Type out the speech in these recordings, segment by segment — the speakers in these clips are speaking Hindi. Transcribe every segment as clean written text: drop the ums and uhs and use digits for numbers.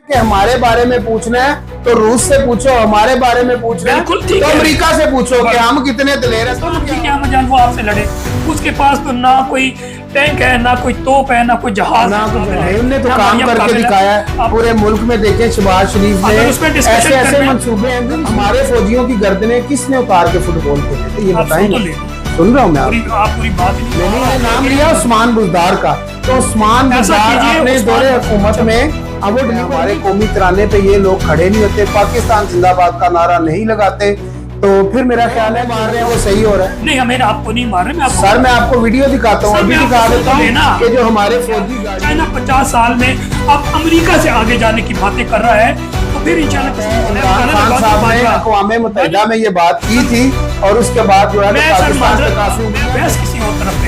कि हमारे बारे में पूछना है तो रूस से पूछो, हमारे बारे में पूछना है तो अमेरिका से पूछो कि हम कितने दिलेर हैं। तो क्या मजाल वो आपसे लड़े, उसके पास तो ना कोई टैंक है, ना कोई तोप है, ना कोई जहाज है। उन्होंने तो काम करके दिखाया है पूरे मुल्क में। देखे शहबाज शरीफ ने ऐसे ऐसे मंसूबे हैं। हमारे फौजियों की गर्दनें किसने उतार के फुटबॉल खेले थे ये बताएंगे? सुन रहा हूँ मैं आप पूरी बात मैंने नाम लिया उस्मान बुज़दार का। तो उस्मान बुज़दार अपने दौरे हुकूमत में अब वो हमारे कौमी तराने पे ये लोग खड़े नहीं होते, पाकिस्तान जिंदाबाद का नारा नहीं लगाते, तो फिर मेरा ख्याल है मार रहे हैं वो सही हो रहा है। नहीं, हमें आपको नहीं मार रहे। सर मैं आपको वीडियो दिखाता हूँ, अभी दिखा देता हूँ कि जो हमारे फौजी चाइना 50 साल में अब अमेरिका से आगे जाने की बातें कर रहा है, तो फिर खान साहब ने अक़वाम मुत्तहिदा में ये बात की थी और उसके बाद जो है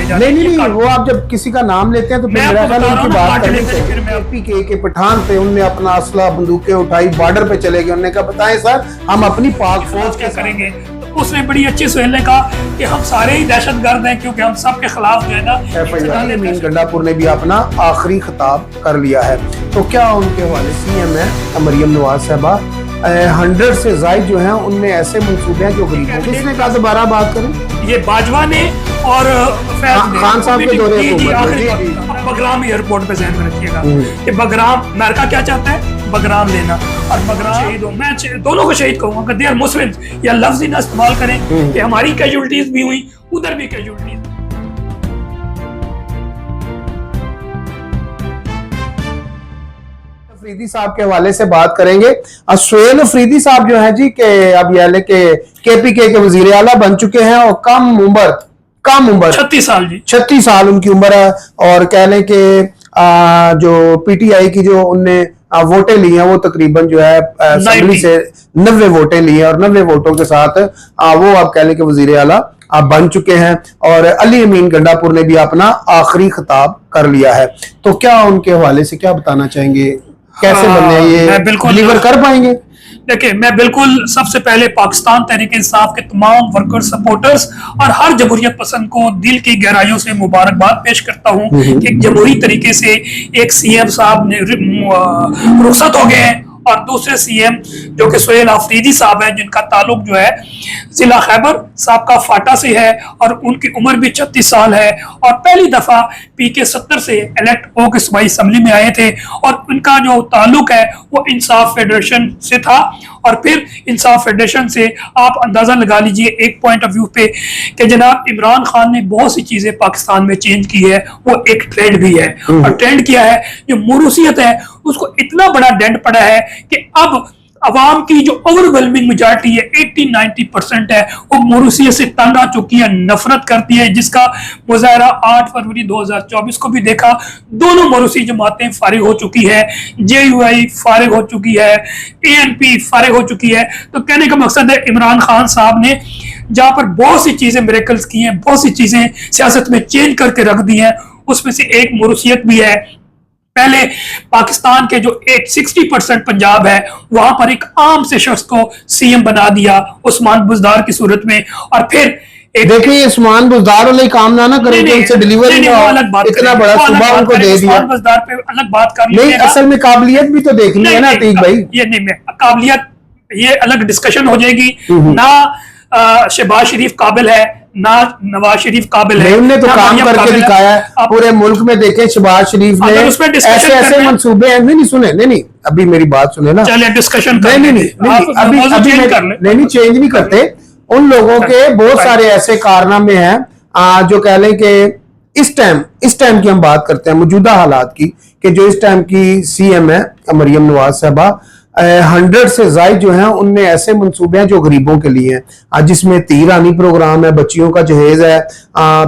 नहीं, वो आप जब किसी का नाम लेते हैं तो फिर मेरा ख्याल उनकी बात करनी चाहिए। पीके के पठान थे, उनने अपना असला बंदूकें उठाई, बॉर्डर पे चले गए, उन्होंने कहा बताएं सर हम अपनी पाक फौज क्या करेंगे। तो उसने बड़ी अच्छी सुहेल ने कहा कि हम सारे ही दहशतगर्द हैं क्योंकि हम सबके खिलाफ जो है ना। अमीन गंडापुर ने भी अपना आखिरी खिताब कर लिया है। तो क्या उनके हवाले सीएम है मरियम नवाज साहबा 100 से ज्यादा जो है उनने ऐसे मंसूबे हैं जो गरीबों के। किसने कहा दोबारा बात करें? ये बाजवा ने और खान साहब के दौरे बगराम एयरपोर्ट पे ध्यान में रखिएगा कि बगराम अमेरिका क्या चाहता है, बगराम लेना और बगराम शहीद हो। मैं दोनों को शहीद कहूंगा कि दे आर मुस्लिम। या लफ्ज ही ना इस्तेमाल करें कि हमारी कैजुअलिटीज भी हुई, उधर भी कैजुअलिटीज। अफरीदी साहब के हवाले से बात करेंगे। सुहेल अफरीदी साहब जो है जी के अब यह लेके केपीके के वजीर आला बन चुके हैं और कम उम्र 36 साल जी, 36 साल उनकी उम्र है। और कह लें कि जो पीटीआई की जो उनने वोटें ली हैं वो तकरीबन जो है असेंबली से 90 वोटें ली हैं और 90 वोटों के साथ वो अब कह लें कि वजीर आला आप बन चुके हैं। और अली अमीन गंडापुर ने भी अपना आखिरी खिताब कर लिया है। तो क्या उनके हवाले से क्या बताना चाहेंगे, कैसे बनने ये डिलीवर कर पाएंगे? देखिए, मैं बिल्कुल सबसे पहले पाकिस्तान तहरीक इंसाफ के तमाम वर्कर सपोर्टर्स और हर जमहूरियत पसंद को दिल की गहराइयों से मुबारकबाद पेश करता हूं कि जमहूरी तरीके से एक सीएम साहब ने रुखसत हो गए हैं और दूसरे सीएम जो कि सुहेल अफरीदी साहब हैं जिनका ताल्लुक जो है जिला खैबर साहब का फाटा से है और उनकी उम्र भी 36 साल है और पहली दफा पीके 70 से इलेक्ट होकर सूबाई असेंबली में आए थे और उनका जो ताल्लुक है वो इंसाफ फेडरेशन से था। और फिर इंसाफ फेडरेशन से आप अंदाजा लगा लीजिए एक पॉइंट ऑफ व्यू पे कि जनाब इमरान खान ने बहुत सी चीजें पाकिस्तान में चेंज की है, वो एक ट्रेंड भी है। और ट्रेंड क्या है, जो मोरूसियत है उसको इतना बड़ा डेंट पड़ा है कि अब अवाम की जो ओवरवेलमिंग मेजॉरिटी है 80-90% है वो मोरूसियत से तंग आ चुकी है, नफरत करती है, जिसका मुजाहरा 8 फरवरी 2024 को भी देखा। दोनों मोरूसी जमातें फारिग हो चुकी है, JUI फारिग हो चुकी है, ANP फारिग हो चुकी है। तो कहने का मकसद है इमरान खान साहब ने जहां पर बहुत सी चीजें मिरेकल्स की हैं, बहुत सी चीजें सियासत में चेंज करके रख दी हैं, उसमें से एक मोरूसियत भी है। पहले पाकिस्तान के जो 60% पंजाब है वहां पर एक आम से शख्स को सीएम बना दिया उस्मान बुज़दार की सूरत में। और फिर देखिए उस्मान बुज़दार वाले काम ना करेंगे, उनसे डिलीवर इतना बड़ा सुबह उनको दे दिया। बुज़दार पे अलग बात कर नहीं, असल में काबिलियत भी तो देखनी है ना अतीक भाई। ये नहीं, मैं काबिलियत ये अलग डिस्कशन हो जाएगी ना। शहबाज शरीफ काबिल है ना नवाज शरीफ काबिल है, उन्होंने तो काम करके दिखाया है पूरे मुल्क में। देखें शहबाज शरीफ ने ऐसे ऐसे मंसूबे हैं। नहीं सुने, नहीं अभी मेरी बात सुने ना, चलिए डिस्कशन नहीं चेंज नहीं करते। उन लोगों के बहुत सारे ऐसे कारनामे हैं जो कह लें कि इस टाइम की हम बात करते हैं मौजूदा हालात की, कि जो इस टाइम की सीएम है मरियम नवाज साहबा 100 से ज्यादा जो है उनने ऐसे मंसूबे हैं जो गरीबों के लिए हैं, जिसमें तीरानी प्रोग्राम है, बच्चियों का जहेज है,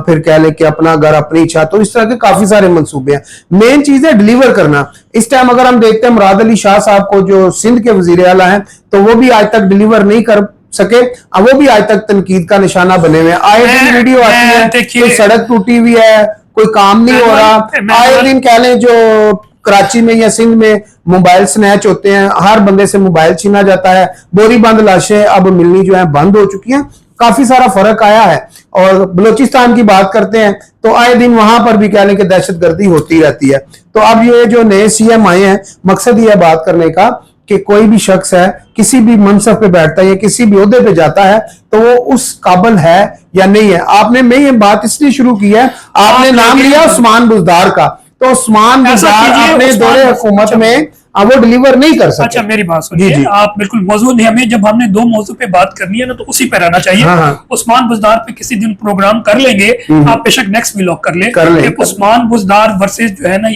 फिर कह लें कि अपना घर अपनी इच्छा। तो इस तरह के काफी सारे मंसूबे हैं। मेन चीज है डिलीवर करना। इस टाइम अगर हम देखते हैं मुराद अली शाह साहब को जो सिंध के वजीर आला हैं, तो वो भी आज तक डिलीवर नहीं कर सके, वो भी आज तक तनकीद का निशाना बने हुए। आए दिन वीडियो आती है, कोई सड़क टूटी हुई है, कोई काम नहीं हो रहा। आए दिन कह लें जो कराची में या सिंध में मोबाइल स्नैच होते हैं, हर बंदे से मोबाइल छीना जाता है। बोरी बंद लाशें अब मिलनी जो है बंद हो चुकी हैं। काफी सारा फर्क आया है। और बलूचिस्तान की बात करते हैं तो आए दिन वहां पर भी कह लें कि दहशतगर्दी होती रहती है। तो अब ये जो नए सीएम आए हैं, मकसद ये बात करने का कि कोई भी शख्स है किसी भी मनसब पे बैठता है या किसी भी ओहदे पे जाता है तो वो उस काबिल है या नहीं है। आपने मैं ये बात इसलिए शुरू की है, आपने नाम लिया उस्मान बुज़दार का, तो उस्मान बुज़दार अपने दौरे हुकूमत में वो डिलीवर नहीं कर सकते। अच्छा मेरी बात सुनिए, आप बिल्कुल मौजूद नहीं, हमें जब हमने दो मौजू पे बात करनी है ना तो उसी पे रहना चाहिए। हाँ। उस्मान बुज़दार पे किसी दिन प्रोग्राम कर लेंगे, आप बेशक नेक्स्ट व्लॉग कर ले। उस्मान बुज़दार वर्सेस जो है ना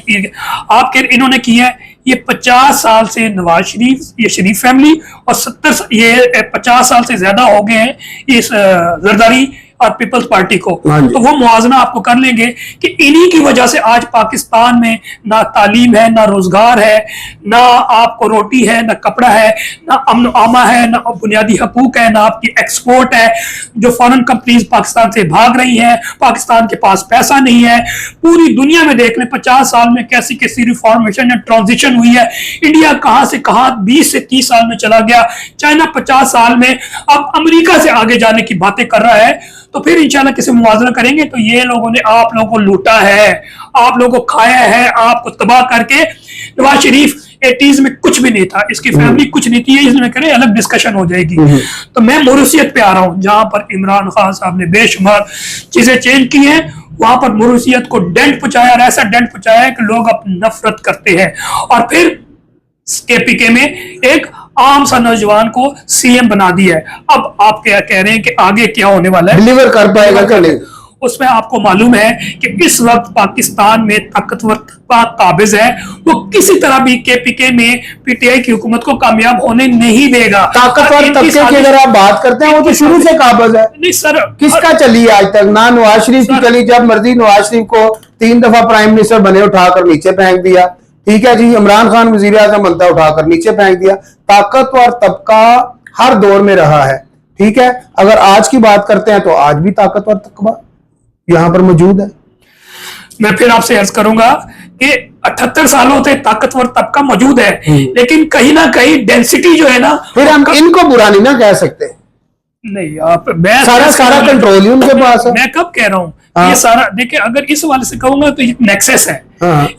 आपके इन्होंने किया है ये 50 साल से नवाज शरीफ, ये शरीफ फैमिली और 50 साल से ज्यादा हो गए हैं इस जरदारी और पीपल्स पार्टी को। तो वो मुआवजा आपको कर लेंगे कि इन्हीं की वजह से आज पाकिस्तान में ना तालीम है, ना रोजगार है, ना आपको रोटी है, ना कपड़ा है, ना अमन आमा है, ना बुनियादी हकूक है, ना आपकी एक्सपोर्ट है। जो फॉरेन कंपनीज पाकिस्तान से भाग रही हैं, पाकिस्तान के पास पैसा नहीं है। पूरी दुनिया में देख लें 50 साल में कैसी कैसी रिफॉर्मेशन या ट्रांजिशन हुई है। इंडिया कहां से कहां 20 से 30 साल में चला गया, चाइना 50 साल में अब अमेरिका से आगे जाने की बातें कर रहा है। तो फिर इंशाल्लाह किसी मुआवजा करेंगे। तो ये लोगों ने आप लोगों को लूटा है, आप लोगों को खाया है, आपको तबाह करके। नवाज शरीफ 80s में कुछ भी नहीं था, इसकी फैमिली कुछ नहीं थी, इसमें करें अलग डिस्कशन हो जाएगी। तो मैं मोरूसियत पे आ रहा हूं, जहां पर इमरान खान साहब ने बेशुमार चीजें चेंज की हैं, वहां पर मोरूसियत को डेंट पहुंचाया और ऐसा डेंट पहुंचाया है कि लोग अब नफरत करते हैं। और फिर केपीके में एक आम सा नौजवान को सीएम बना दिया है। अब आप क्या कह रहे हैं कि आगे क्या होने वाला है, डिलीवर कर पाएगा क्या नहीं? उसमें आपको मालूम है कि इस वक्त पाकिस्तान में ताकतवर काबिज है, वो किसी तरह भी केपीके में पीटीआई की हुकूमत को कामयाब होने नहीं देगा। ताकतवर तबके की अगर आप बात करते हैं वो तो शुरू से काबिज है। नहीं सर, किसका चली आज तक? ना नवाज शरीफ की चली, जब मर्जी नवाज शरीफ को 3 दफा प्राइम मिनिस्टर बने उठाकर नीचे फेंक दिया। ठीक है जी, इमरान खान वजीर आज़म बनता उठाकर नीचे फेंक दिया। ताकतवर तबका हर दौर में रहा है। ठीक है, अगर आज की बात करते हैं तो आज भी ताकतवर तबका यहां पर मौजूद है। मैं फिर आपसे अर्ज करूंगा कि 78 सालों से ताकतवर तबका मौजूद है, लेकिन कहीं ना कहीं डेंसिटी जो है ना, फिर हम इनको बुरा नहीं ना कह सकते। नहीं आप सारा कंट्रोल ही उनके पास है। मैं कब कह रहा हूँ ये सारा, देखिए अगर इस वाले से कहूंगा तो ये नेक्सस है,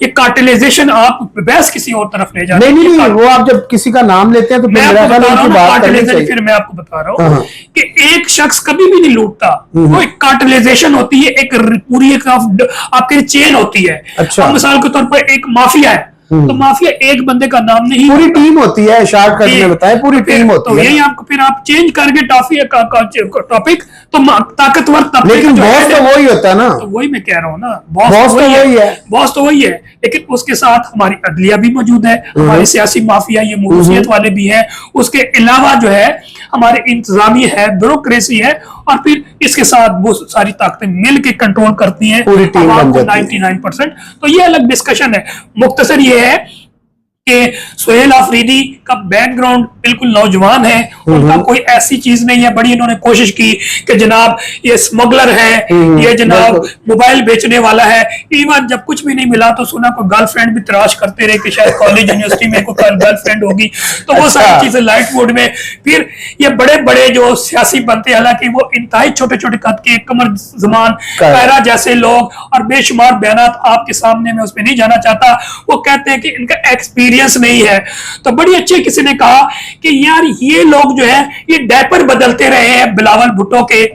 ये कार्टेलाइजेशन। आप बहस किसी और तरफ ले जा रहे हैं। नहीं, वो आप जब किसी का नाम लेते हैं तो मैं आपको बता रहा हूँ, फिर मैं आपको बता रहा हूँ कि एक शख्स कभी भी नहीं लूटता, वो एक कार्टेलाइजेशन होती है, एक पूरी एक आपकी चेन होती है। अच्छा। मिसाल के तौर पर एक माफिया है, तो माफिया एक बंदे का नाम नहीं, पूरी टीम होती है। शार्ट कट में बताया, पूरी टीम होती है। यही आपको फिर आप चेंज करके टॉपिक तो ताकतवर तबके, लेकिन बॉस तो वही होता है ना। तो वही मैं कह रहा हूँ ना, बॉस तो वही है, बॉस तो वही है। लेकिन उसके साथ हमारी अदलिया भी मौजूद है, हमारे सियासी माफिया ये मोरूसियत वाले भी हैं। उसके अलावा जो है हमारे इंतजामी है, ब्यूरोक्रेसी है, और फिर इसके साथ वो सारी ताकतें मिल के कंट्रोल करती हैं पूरी टीम 99%। तो ये अलग डिस्कशन है। मुख्तसर ये है कि सुहेल आफरीदी का बैकग्राउंड बिल्कुल नौजवान है, उनका कोई ऐसी चीज नहीं है। बड़ी इन्होंने कोशिश की कि जनाब ये स्मगलर है, ये जनाब मोबाइल बेचने वाला है। इवन जब कुछ भी नहीं मिला तो सुना कोई गर्लफ्रेंड भी तलाश करते रहे कि शायद कॉलेज यूनिवर्सिटी में कोई गर्लफ्रेंड होगी, तो वो सारी चीजें लाइट मोड में। फिर ये बड़े बड़े जो सियासी बनते, हालांकि वो इंतहाई छोटे छोटे कद के, कमर जमान पैरा जैसे लोग, और बेशुमार बयानात आपके सामने, मैं उसमें नहीं जाना चाहता। वो कहते हैं कि इनका एक्सपीरियंस नहीं है। तो बड़ी अच्छी किसी ने कहा कि यार ये लोग जो है ये डायपर बदलते रहे हैं बिलावल भुट्टो के,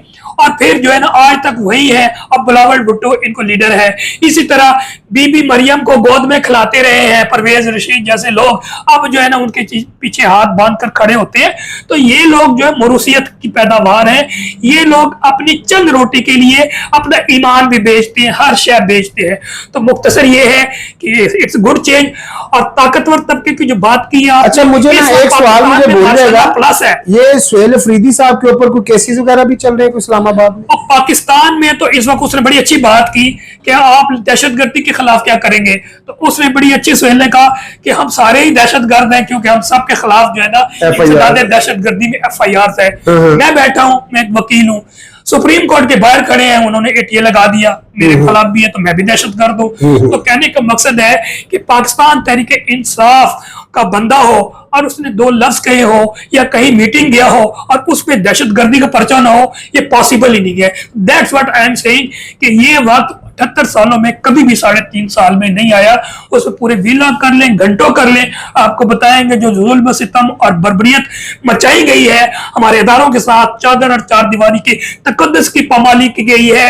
और फिर जो है ना आज तक वही है। अब बिलावल भुट्टो इनको लीडर है। इसी तरह बीबी मरियम को गोद में खिलाते रहे हैं परवेज रशीद जैसे लोग, अब जो है ना उनके पीछे हाथ बांध कर खड़े होते हैं। तो ये लोग जो है मोरूसियत की पैदावार है। ये लोग अपनी चंद रोटी के लिए अपना ईमान भी बेचते हैं, हर शय बेचते हैं। तो मुख्तसर ये है कि इट्स गुड चेंज। और ताकतवर तबके की जो बात की है, अच्छा मुझे ना एक सवाल मुझे भूल जाएगा, प्लस है ये सुहेल अफरीदी साहब के ऊपर कोई केसेस वगैरह भी चल रहे हैं इस्लामाबाद में? और पाकिस्तान में तो इस वक्त उसने बड़ी अच्छी बात की कि आप दहशतगर्दी के खिलाफ क्या करेंगे। तो उसने बड़ी अच्छी सुहेल ने कहा कि हम सारे ही दहशतगर्द हैं, क्योंकि हम सब के खिलाफ जो है ना दहशतगर्दी में FIR है। मैं बैठा हूं, मैं एक वकील हूं, सुप्रीम कोर्ट के बाहर खड़े हैं, उन्होंने ATA लगा दिया, मेरे खिलाफ भी है, तो मैं भी दहशतगर्द हूं। तो कहने का मकसद है कि पाकिस्तान तहरीक इंसाफ का बंदा हो और उसने 2 लफ्ज कहे हो या कहीं मीटिंग गया हो और उस पे दहशतगर्दी का पर्चा ना हो, ये पॉसिबल ही नहीं है। That's what I am saying कि ये वक्त 78 सालों में कभी भी 3.5 साल में नहीं आया। उसमें पूरे विला कर लें, घंटों कर लें, आपको बताएंगे जो जुल्म सितम और बर्बरियत मचाई गई है हमारे इदारों के साथ, चादर और चार दीवारी के तकद्दुस की पामाली की गई है,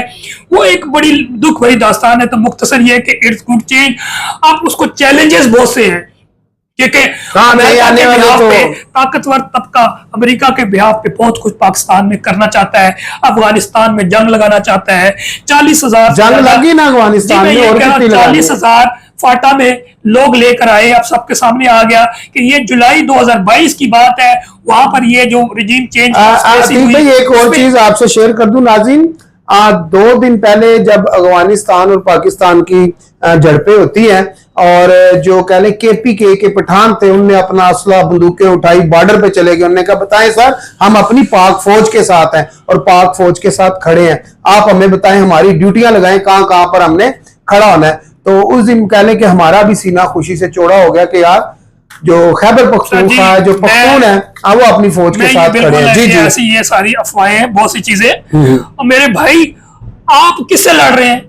वो एक बड़ी दुख भरी दास्तान है। तो मुख्तसर ये है कि इट्स गुड चेंज। आप उसको चैलेंजेस बहुत से हैं, क्योंकि अमेरिका के बिहाफ पे ताकतवर तबका अमेरिका के बिहाफ पे बहुत कुछ पाकिस्तान में करना चाहता है, अफगानिस्तान में जंग लगाना चाहता है। 40,000 जंग लगी ना अफगानिस्तान में, और 40,000 फाटा में लोग लेकर आए। अब सबके सामने आ गया कि ये जुलाई 2022 की बात है, वहां पर ये जो रिजीम चेंज भाई एक और चीज आपसे शेयर कर दूं नाज़रीन, 2 दिन पहले जब अफगानिस्तान और पाकिस्तान की झड़पें होती हैं और जो कह लें KPK के पठान थे, उनने अपना असला बंदूकें उठाई, बॉर्डर पे चले गए। उन्होंने कहा बताएं सर, हम अपनी पाक फौज के साथ हैं और पाक फौज के साथ खड़े हैं, आप हमें बताएं, हमारी ड्यूटियां लगाएं, कहां कहां पर हमने खड़ा होना है। तो उस दिन कह लें कि हमारा भी सीना खुशी से चौड़ा हो गया कि यार जो खैबर पख्तूनख्वा जो पख्तून है वो अपनी फौज के साथ खड़े हैं। जी जी, ऐसी ये सारी अफवाहें हैं, बहुत सी चीजें। और मेरे भाई, आप किससे लड़ रहे हैं?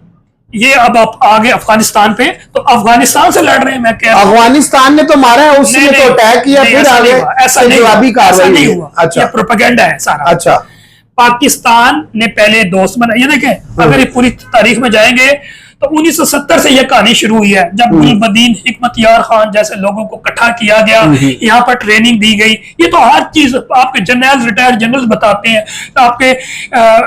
ये अब आप आगे अफगानिस्तान पे, तो अफगानिस्तान से लड़ रहे हैं। मैं कह रहा हूं अफगानिस्तान ने तो मारा है, उसने तो अटैक किया, फिर आगे ऐसा जवाबी कार्रवाई हुआ। अच्छा, ये प्रोपेगेंडा है सारा। अच्छा, पाकिस्तान ने पहले दोस्त बनाए। ये देखें, अगर ये पूरी तारीख में जाएंगे तो 1970 से यह कहानी शुरू हुई है, जब गुलबदीन हिकमतयार खान जैसे लोगों को इकट्ठा किया गया, यहाँ पर ट्रेनिंग दी गई। ये तो हर चीज आपके जनरल, रिटायर्ड जनरल बताते हैं, आपके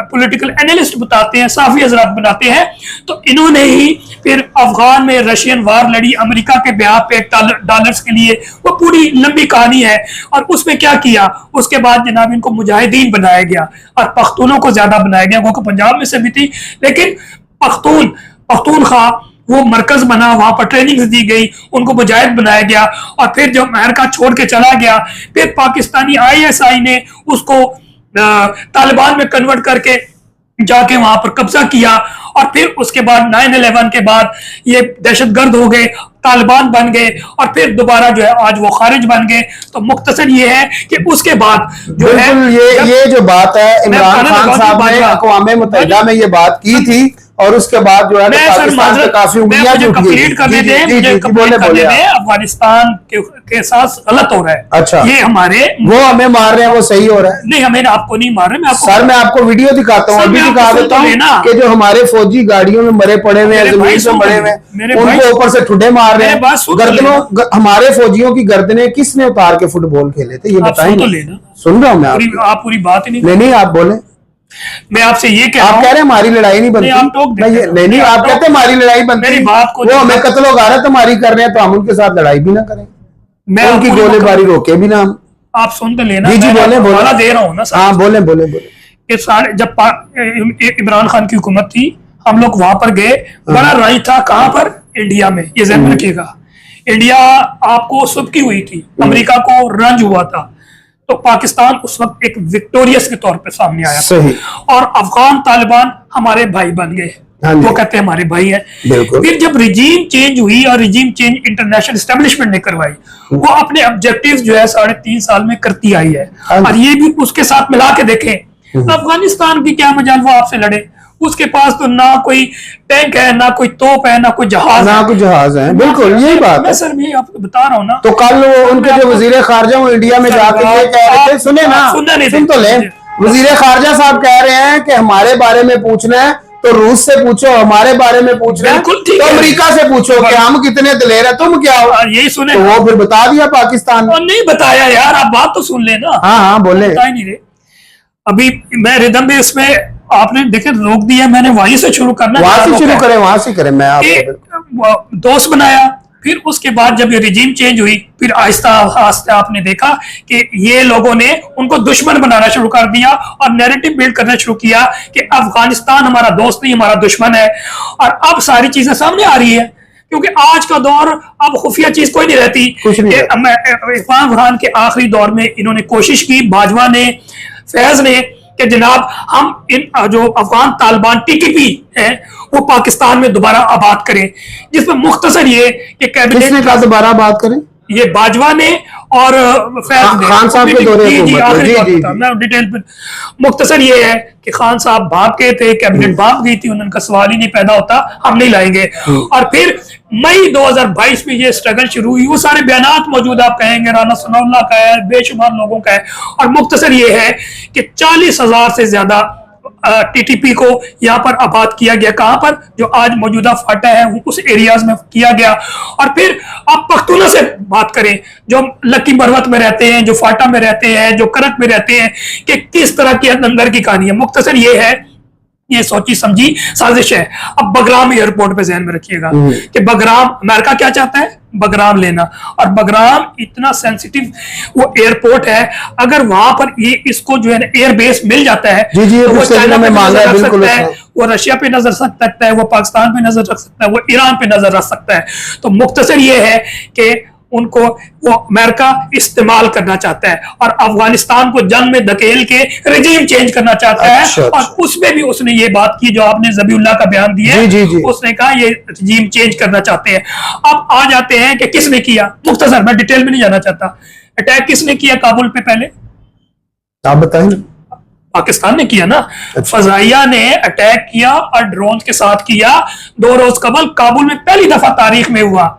पॉलिटिकल एनालिस्ट बताते हैं, साफी हजरात बनाते हैं। तो इन्होंने ही फिर अफगान में रशियन वार लड़ी अमेरिका के ब्याह पे डॉलर्स के लिए, वो पूरी लंबी कहानी है। और उसमें क्या किया, उसके बाद जनाब इनको मुजाहिदीन बनाया गया और पख्तूनों को ज्यादा बनाया गया, क्योंकि पंजाब में से भी थी, लेकिन पख्तूनख्वा वो मरकज बना, वहां पर ट्रेनिंग दी गई, उनको मुजाहिद बनाया गया। और फिर जब अमेरिका छोड़ के चला गया, फिर पाकिस्तानी ISI ने उसको तालिबान में कन्वर्ट करके जाके वहां पर कब्जा किया। और फिर उसके बाद 9/11 के बाद ये दहशतगर्द हो गए, तालिबान बन गए, और फिर दोबारा जो है आज वो खारिज बन गए। तो मुख्तसर ये है कि उसके बाद जो है ये जो बात है, इमरान खान साहब ने अक़वाम मुत्तहिदा में ये बात की थी, और उसके बाद जो है पाकिस्तान पे काफी उंगलियां भी उठी हैं। अफगानिस्तान के साथ गलत हो रहा है। अच्छा, ये हमारे वो हमें मार रहे हैं, वो सही हो रहा है? नहीं, हमें आपको नहीं मार रहे। मैं आपको सर, मैं आपको वीडियो दिखाता हूँ, अभी दिखा देता हूँ कि जो हमारे फौजी गाड़ियों में मरे पड़े हुए हैं, जमीन पे मरे हुए हैं, उनको ऊपर से ठुड्डे मार रहे हैं। गर्दनों, हमारे फौजियों की गर्दनें किसने उतार के फुटबॉल खेले थे, ये बताएंगे? सुन रहा हूँ मैं, आप पूरी बात ही नहीं, आप बोले। मैं आपसे ये कह रहा हूं, आप कह रहे हैं हमारी लड़ाई नहीं बनती, नहीं, आप कहते हैं हमारी लड़ाई बनती, मेरी बात को वो हमें कत्ल गारत हमारी कर रहे हैं, तो हम उनके साथ लड़ाई भी ना करें, मैं उनकी गोलीबारी रोके भी ना हम। आप सुन तो लेना। जी बोले दे रहा हूँ ना। हाँ, बोले। जब इमरान खान की हुकूमत थी, हम लोग वहां पर गए, बड़ा राय था, कहां पर? इंडिया में। ये ध्यान रखिएगा, इंडिया आपको सुबकी हुई थी, अमेरिका को रंज हुआ था, तो पाकिस्तान उस वक्त एक विक्टोरियस के तौर पे सामने आया सही। और अफगान तालिबान हमारे भाई बन गए, वो कहते हैं हमारे भाई हैं। फिर जब रिजीम चेंज हुई और रिजीम चेंज इंटरनेशनल एस्टेब्लिशमेंट ने करवाई, वो अपने ऑब्जेक्टिव्स जो है 3.5 साल में करती आई है। और ये भी उसके साथ मिला के देखें, अफगानिस्तान की क्या मजाल वो आपसे लड़े, उसके पास तो ना कोई टैंक है, ना कोई तोप है, ना कोई जहाज है। बिल्कुल यही बात है सर, मैं आपको बता रहा हूँ ना। तो कल वो उनके जो वजीर खारजा वो इंडिया में जाके ये कह रहे थे, सुने ना, सुन तो ले, वजीर खारजा साहब कह रहे हैं कि हमारे बारे में पूछना है तो रूस से पूछो, हमारे बारे में पूछना है तो अमेरिका से पूछो कि हम कितने दलेर है, तुम क्या हो। यही सुने, तो वो फिर बता दिया पाकिस्तान ने। नहीं बताया यार, आप बात तो सुन लेना। हाँ, बोले। बता ही नहीं रहे। अभी मैं रिदम में इसमें आपने देखे रोक दिया, मैंने वहीं से शुरू करना, वहां से शुरू करें, वहां से करें। मैं आपको दोस्त बनाया, फिर उसके बाद जब ये रिजीम चेंज हुई, फिर आहिस्ता आहिस्ता आपने देखा कि ये लोगों ने उनको दुश्मन बनाना शुरू कर दिया और नैरेटिव बिल्ड करना शुरू किया कि अफगानिस्तान हमारा दोस्त नहीं, हमारा दुश्मन है। और अब सारी चीजें सामने आ रही है, क्योंकि आज का दौर अब खुफिया चीज कोई नहीं रहती। इरफान खान के आखिरी दौर में इन्होंने कोशिश की, बाजवा ने, फैज ने, कि जनाब हम इन जो अफगान तालिबान TTP है वो पाकिस्तान में दोबारा आबाद करें, जिसमें मुख्तसर ये कि कैबिनेट दोबारा बात करें, ये बाजवा ने और फैज ने खान साहब के दौरे जी आखिरी जी, बात जी, बता, मैं डिटेल पर मुख्तसर ये है कि खान साहब भाग गए थे, कैबिनेट भाग गई थी, उनका सवाल ही नहीं पैदा होता, हम नहीं लाएंगे। और फिर मई 2022 में ये स्ट्रगल शुरू हुई। वो सारे बयानात मौजूद आप कहेंगे, राना सनाउल्लाह का है, बेशुमार लोगों का है। और मुख्तसर ये है कि 40,000 से ज्यादा टीटीपी को यहाँ पर आबाद किया गया। कहां पर? जो आज मौजूदा फाटा है उस एरियाज में किया गया। और फिर आप पख्तूना से बात करें, जो लकी बरवत में रहते हैं, जो फाटा में रहते हैं, जो करक में रहते हैं, कि किस तरह की अंदर की कहानी है। मुख्तसर ये है, ये सोची समझी साजिश है। अब बगराम एयरपोर्ट पे ध्यान में रखिएगा कि बगराम, अमेरिका क्या चाहता है? बगराम लेना। और बगराम इतना सेंसिटिव वो एयरपोर्ट है, अगर वहां पर ये इसको जो है ना एयर बेस मिल जाता है, जी जी, तो वो चाइना पे नजर रख सकता है, वो रशिया पे नजर रख सकता है, वो पाकिस्तान पे नजर रख सकता है, वो ईरान पे नजर रख सकता है। तो मुख्तसर ये है कि उनको वो अमेरिका इस्तेमाल करना चाहता है और अफगानिस्तान को जंग में धकेल के रिजीम चेंज करना चाहता है। और उसमें भी उसने ये बात की जो आपने ज़बीउल्लाह का बयान दिया है, उसने कहा ये रिजीम चेंज करना चाहते हैं। अब आ जाते हैं कि किसने किया। मुख्तसर, मैं डिटेल में नहीं जाना चाहता। अटैक किसने किया काबुल पे? पहले आप बताएं। पाकिस्तान ने किया ना। फजाइया ने अटैक किया और ड्रोन के साथ किया। 2 रोज कबल काबुल में पहली दफा तारीख में हुआ।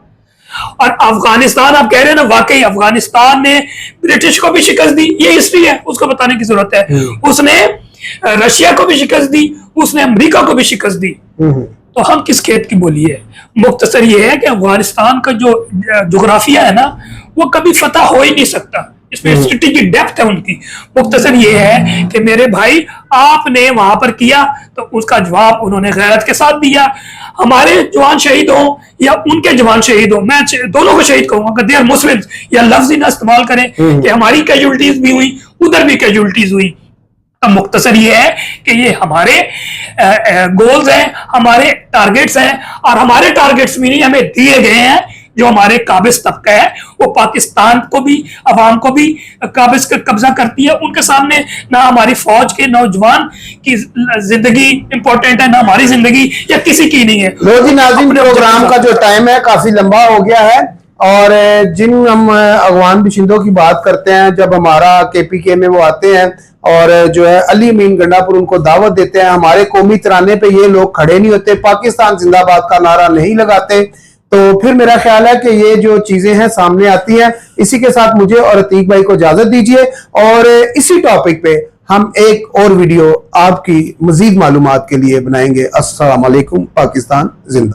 और अफगानिस्तान, आप कह रहे हैं ना, वाकई अफगानिस्तान ने ब्रिटिश को भी शिकस्त दी, ये हिस्ट्री है, उसको बताने की जरूरत है। उसने रशिया को भी शिकस्त दी, उसने अमेरिका को भी शिकस्त दी। तो हम किस खेत की बोली है? मुख्तसर ये है कि अफगानिस्तान का जो जोग्राफिया है ना, वो कभी फतह हो ही नहीं सकता। इसमें स्ट्रेटेजिक डेप्थ है उनकी। मुख्तसर ये है कि मेरे भाई, आपने वहां पर किया तो उसका जवाब उन्होंने गैरत के साथ दिया। हमारे जवान शहीद हो या उनके जवान शहीद हो, मैं दोनों को शहीद कहूंगा, अगर दे आर मुस्लिम, या लफ्ज ही ना इस्तेमाल करें कि हमारी कैजुअलिटीज भी हुई, उधर भी कैजुअलिटीज हुई। तो मुख्तसर ये है कि ये हमारे गोल्स हैं, हमारे टारगेट्स हैं, और हमारे टारगेट्स भी नहीं हमें दिए गए हैं। जो हमारे काबिज तबका है वो पाकिस्तान को भी, अवाम को भी काबिज का कब्जा करती है। उनके सामने ना हमारी फौज के नौजवान की जिंदगी इंपॉर्टेंट है, ना हमारी जिंदगी, या किसी की नहीं है। रोजी नाज़रीन, प्रोग्राम का जो टाइम है काफी लंबा हो गया है। और जिन हम अगवान बिशिंदों की बात करते हैं, जब हमारा KPK में वो आते हैं और जो है अली अमीन गंडापुर उनको दावत देते हैं, हमारे कौमी तराने पे ये लोग खड़े नहीं होते, पाकिस्तान जिंदाबाद का नारा नहीं लगाते, तो फिर मेरा ख्याल है कि ये जो चीजें हैं सामने आती हैं। इसी के साथ मुझे और अतीक भाई को इजाजत दीजिए, और इसी टॉपिक पे हम एक और वीडियो आपकी मजीद मालूमात के लिए बनाएंगे। अस्सलाम वालेकुम। पाकिस्तान जिंदा।